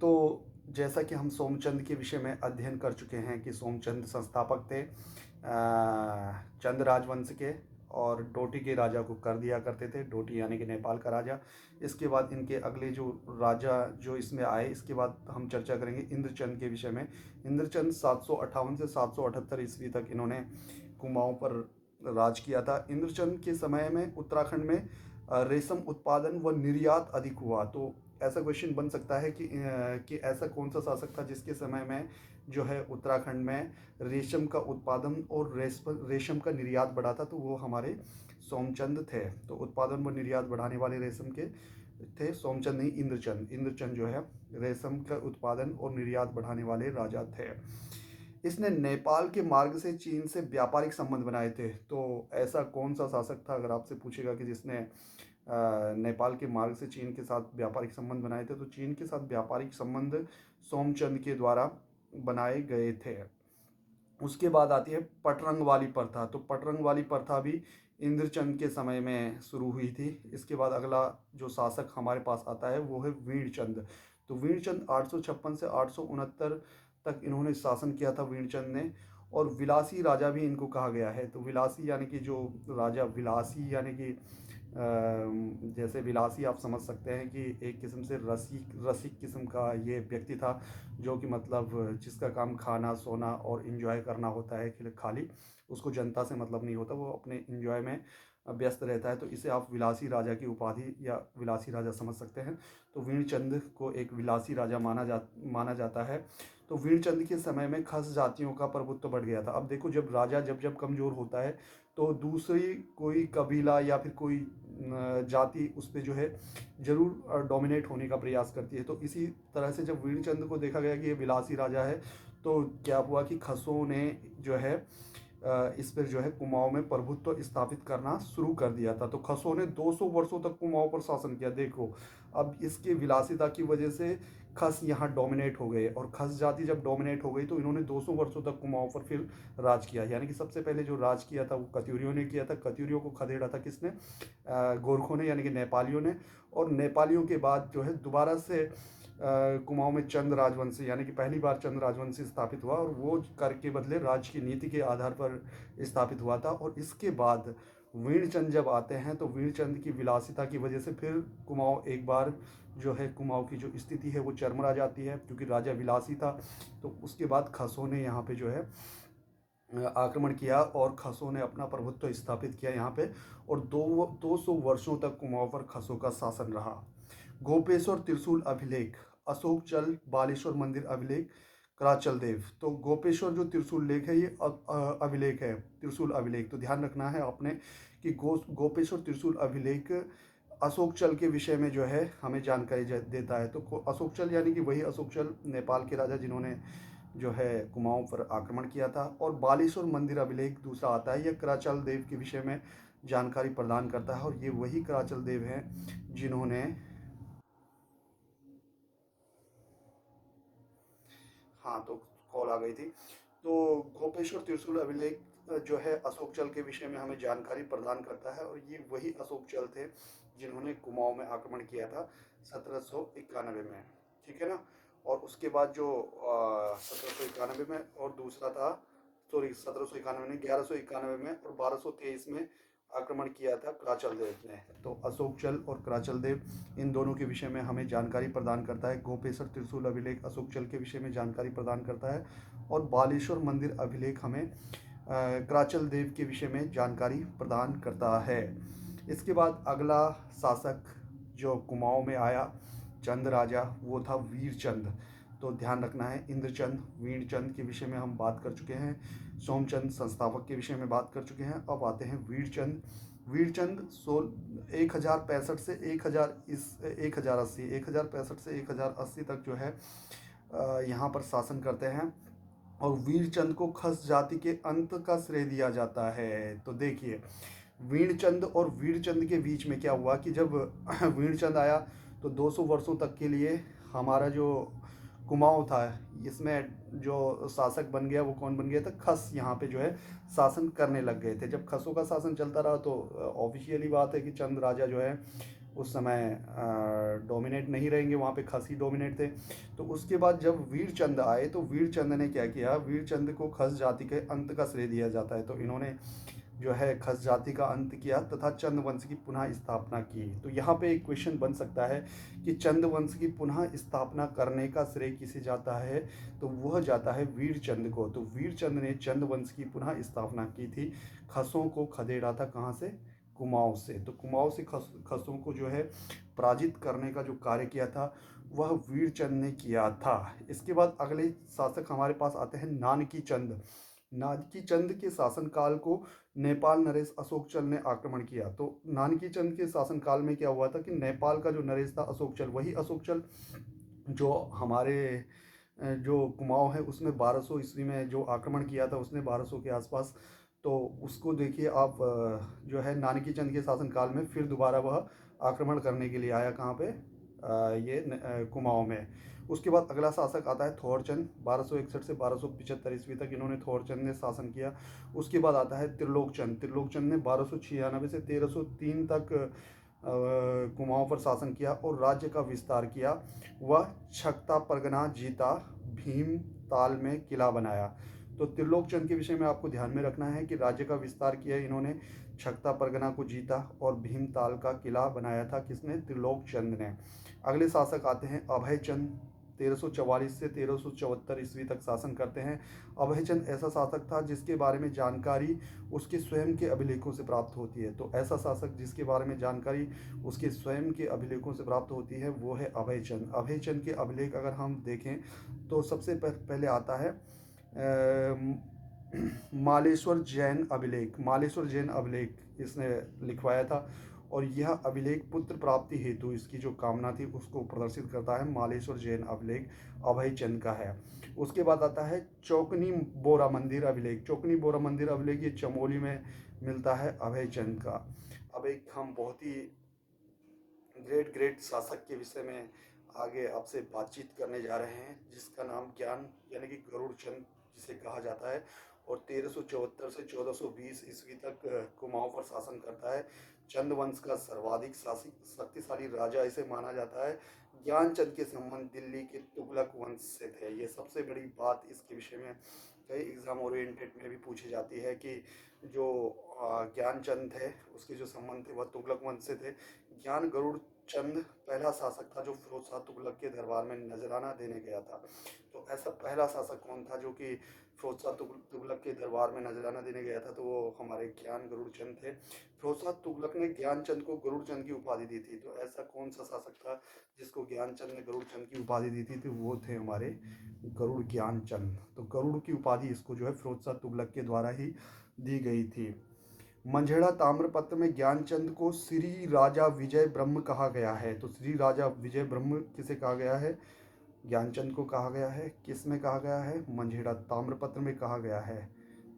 तो जैसा कि हम सोमचंद के विषय में अध्ययन कर चुके हैं कि सोमचंद संस्थापक थे चंद राजवंश के, और डोटी के राजा को कर दिया करते थे, डोटी यानी कि नेपाल का राजा। इसके बाद इनके अगले जो राजा जो इसमें आए, इसके बाद हम चर्चा करेंगे इंद्रचंद के विषय में। इंद्रचंद 758 से 778 ईस्वी तक इन्होंने कुमाऊं पर राज किया था। इंद्रचंद के समय में उत्तराखंड में रेशम उत्पादन व निर्यात अधिक हुआ। तो ऐसा क्वेश्चन बन सकता है कि ऐसा कौन सा शासक था जिसके समय में जो है उत्तराखंड में रेशम का उत्पादन और रेशम का निर्यात बढ़ा था। तो वो हमारे सोमचंद थे। तो उत्पादन व निर्यात बढ़ाने वाले रेशम के थे सोमचंद, नहीं इंद्रचंद। इंद्रचंद जो है रेशम का उत्पादन और निर्यात बढ़ाने वाले राजा थे। इसने नेपाल के मार्ग से चीन से व्यापारिक संबंध बनाए थे। तो ऐसा कौन सा शासक था, अगर आपसे पूछेगा कि जिसने नेपाल के मार्ग से चीन के साथ व्यापारिक संबंध बनाए थे, तो चीन के साथ व्यापारिक संबंध सोमचंद के द्वारा बनाए गए थे। उसके बाद आती है पटरंग वाली प्रथा। तो पटरंग वाली प्रथा भी इंद्रचंद के समय में शुरू हुई थी। इसके बाद अगला जो शासक हमारे पास आता है वो है वीरचंद। तो वीरचंद 856 से 869 तक इन्होंने शासन किया था वीरचंद ने। और विलासी राजा भी इनको कहा गया है। तो विलासी यानी कि जो राजा, विलासी यानी कि जैसे विलासी आप समझ सकते हैं कि एक किस्म से रसिक रसिक किस्म का ये व्यक्ति था, जो कि मतलब जिसका काम खाना सोना और इन्जॉय करना होता है। खाली उसको जनता से मतलब नहीं होता, वो अपने इन्जॉय में व्यस्त रहता है। तो इसे आप विलासी राजा की उपाधि या विलासी राजा समझ सकते हैं। तो वीरचंद को एक विलासी राजा माना जाता है। तो वीरचंद के समय में खस जातियों का प्रभुत्व बढ़ गया था। अब देखो, जब राजा जब कमज़ोर होता है तो दूसरी कोई कबीला या फिर कोई जाति उस पर जो है जरूर डोमिनेट होने का प्रयास करती है। तो इसी तरह से जब वीरचंद को देखा गया कि ये विलासी राजा है, तो क्या हुआ कि खसों ने जो है इस पर जो है कुमाऊं में प्रभुत्व स्थापित करना शुरू कर दिया था। तो खसों ने 200 वर्षों तक कुमाऊं पर शासन किया। देखो, अब इसके विलासिता की वजह से खस यहाँ डोमिनेट हो गए, और खस जाति जब डोमिनेट हो गई तो इन्होंने 200 वर्षों तक कुमाऊं पर फिर राज किया। यानी कि सबसे पहले जो राज किया था वो कत्यूरियों ने किया था। कत्यूरियों को खदेड़ा था किसने? गोरखों ने, यानी कि नेपालियों ने। और नेपालियों के बाद जो है दोबारा से कुमाऊं में चंद राजवंशी, यानी कि पहली बार चंद राजवंशी स्थापित हुआ, और वो कर के बदले राज्य की नीति के आधार पर स्थापित हुआ था। और इसके बाद वीरचंद जब आते हैं तो वीरचंद की विलासिता की वजह से फिर कुमाऊं एक बार जो है कुमाऊं की जो स्थिति है वो चरमरा जाती है, क्योंकि राजा विलासी था। तो उसके बाद खसों ने यहाँ पे जो है आक्रमण किया, और खसों ने अपना प्रभुत्व स्थापित किया यहाँ पे। और 200 वर्षों तक कुमाऊं पर खसों का शासन रहा। गोपेश्वर त्रिशूल अभिलेख, अशोक चल बालेश्वर मंदिर अभिलेख, कराचल देव। तो गोपेश्वर जो त्रिशूल लेख है ये अभिलेख है, त्रिशूल अभिलेख। तो ध्यान रखना है आपने कि गोपेश्वर त्रिशूल अभिलेख अशोक चल के विषय में जो है हमें जानकारी देता है। तो अशोक चल यानी कि वही अशोक चल, नेपाल के राजा जिन्होंने जो है कुमाऊं पर आक्रमण किया था। और बालेश्वर मंदिर अभिलेख दूसरा आता है, यह कराचल देव के विषय में जानकारी प्रदान करता है। और ये वही कराचल देव हैं जिन्होंने, हाँ तो कॉल आ गई थी। तो गोपेश्वर त्रिशूल अभिलेख जो है अशोक चल के विषय में हमें जानकारी प्रदान करता है। और ये वही अशोक चल थे जिन्होंने कुमाऊं में आक्रमण किया था 1791 में। ठीक है ना? और उसके बाद जो 1791 में, और दूसरा था, सॉरी 1791 में, 1191 में और 1223 में आक्रमण किया था कराचल देव ने। तो अशोक चल और कराचल देव, इन दोनों के विषय में हमें जानकारी प्रदान करता है। गोपेश्वर त्रिशूल अभिलेख अशोक चल के विषय में जानकारी प्रदान करता है, और बालेश्वर मंदिर अभिलेख हमें कराचल देव के विषय में जानकारी प्रदान करता है। इसके बाद अगला शासक जो कुमाऊं में आया, चंद राजा, वो था वीरचंद। तो ध्यान रखना है, इंद्रचंद, वीरचंद के विषय में हम बात कर चुके हैं। सोमचंद संस्थापक के विषय में बात कर चुके हैं। अब आते हैं वीरचंद। वीरचंद 1065 से 1080, 1065 से 1080 तक जो है यहाँ पर शासन करते हैं। और वीरचंद को खस जाति के अंत का श्रेय दिया जाता है। तो देखिए, वीरचंद और वीरचंद के बीच में क्या हुआ कि जब वीरचंद आया तो 200 वर्षों तक के लिए हमारा जो कुमाऊं था, इसमें जो शासक बन गया वो कौन बन गया था? खस यहाँ पे जो है शासन करने लग गए थे। जब खसों का शासन चलता रहा तो ऑफिशियली बात है कि चंद राजा जो है उस समय डोमिनेट नहीं रहेंगे, वहाँ पे खस ही डोमिनेट थे। तो उसके बाद जब वीरचंद आए तो वीरचंद ने क्या किया, वीरचंद को खस जाति के अंत का श्रेय दिया जाता है। तो इन्होंने जो है खस जाति का अंत किया तथा चंद वंश की पुनः स्थापना की। तो यहाँ पे एक क्वेश्चन बन सकता है कि चंद वंश की पुनः स्थापना करने का श्रेय किसे जाता है, तो वह जाता है वीरचंद को। तो वीरचंद ने चंद वंश की पुनः स्थापना की थी, खसों को खदेड़ा था कहाँ से, कुमाऊं से। तो कुमाऊं से खसों को जो है पराजित करने का जो कार्य किया था वह वीरचंद ने किया था। इसके बाद अगले शासक हमारे पास आते हैं नानकी चंद। नानकी चंद के शासनकाल को नेपाल नरेश अशोकचल ने आक्रमण किया। तो नानकी चंद के शासनकाल में क्या हुआ था कि नेपाल का जो नरेश था अशोकचल, वही अशोकचल जो हमारे जो कुमाऊं है उसमें 1200 ईस्वी में जो आक्रमण किया था उसने 1200 के आसपास। तो उसको देखिए आप, जो है नानकी चंद के शासनकाल में फिर दोबारा वह आक्रमण करने के लिए आया कहाँ पे, कुमाऊं में। उसके बाद अगला शासक आता है थोरचंद। 1261 से 1275 ईस्वी तक इन्होंने थोरचंद ने शासन किया। उसके बाद आता है त्रिलोकचंद। त्रिलोकचंद ने 1296 से 1303 तक कुमाऊं पर शासन किया और राज्य का विस्तार किया। वह छक्ता परगना जीता, भीम ताल में किला बनाया। तो त्रिलोकचंद के विषय में आपको ध्यान में रखना है कि राज्य का विस्तार किया इन्होंने, छक्ता परगना को जीता और भीमताल का किला बनाया था किसने, त्रिलोकचंद ने। अगले शासक आते हैं अभयचंद। 1344 से 1374 ईस्वी तक शासन करते हैं। अभयचंद ऐसा शासक था जिसके बारे में जानकारी उसके स्वयं के अभिलेखों से प्राप्त होती है। तो ऐसा शासक जिसके बारे में जानकारी उसके स्वयं के अभिलेखों से प्राप्त होती है वो है अभयचंद। अभयचंद के अभिलेख अगर हम देखें तो सबसे पहले आता है मालेश्वर जैन अभिलेख। मालेश्वर जैन अभिलेख इसने लिखवाया था और यह अभिलेख पुत्र प्राप्ति हेतु इसकी जो कामना थी उसको प्रदर्शित करता है। मालेश्वर जैन अभिलेख अभयचंद का है। उसके बाद आता है चौकनी बोरा मंदिर अभिलेख। चौकनी बोरा मंदिर अभिलेख ये चमोली में मिलता है अभयचंद का। अब एक हम बहुत ही ग्रेट शासक के विषय में आगे आपसे बातचीत करने जा रहे हैं जिसका नाम ज्ञान यानी कि गरुड़चंद जिसे कहा जाता है और 1374 से 1420 ईस्वी तक कुमाऊं पर शासन करता है। चंद वंश का सर्वाधिक शक्तिशाली राजा इसे माना जाता है। ज्ञानचंद के संबंध दिल्ली के तुगलक वंश से थे। ये सबसे बड़ी बात इसके विषय में कई एग्जाम ओरिएंटेड में भी पूछी जाती है कि जो ज्ञानचंद थे उसके जो संबंध थे वह तुगलक वंश से थे। ज्ञान गरुड़ चंद पहला शासक था जो फिरोज शाह तुगलक के दरबार में नजराना देने गया था। तो ऐसा पहला शासक कौन था जो कि फिरोज शाह तुगलक के दरबार में नजराना देने गया था, तो वो हमारे ज्ञान गरुड़ चंद थे। फिरोज शाह तुगलक ने ज्ञानचंद को गरुड़ चंद की उपाधि दी थी। तो ऐसा कौन सा शासक था जिसको ज्ञानचंद ने गरुड़ चंद की उपाधि दी थी, तो वो थे हमारे गरुड़ ज्ञानचंद। तो गरुड़ की उपाधि इसको जो है फिरोज शाह तुगलक के द्वारा ही दी गई थी। मंझेड़ा ताम्रपत्र में ज्ञानचंद को श्री राजा विजय ब्रह्म कहा गया है। तो श्री राजा विजय ब्रह्म किसे कहा गया है, ज्ञानचंद को कहा गया है। किस में कहा गया है, मंझेड़ा ताम्रपत्र में कहा गया है।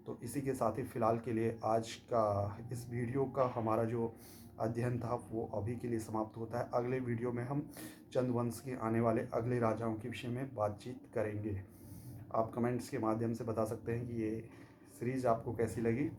तो इसी के साथ ही फिलहाल के लिए आज का इस वीडियो का हमारा जो अध्ययन था वो अभी के लिए समाप्त होता है। अगले वीडियो में हम चंद वंश के आने वाले अगले राजाओं के विषय में बातचीत करेंगे। आप कमेंट्स के माध्यम से बता सकते हैं कि ये सीरीज़ आपको कैसी लगी।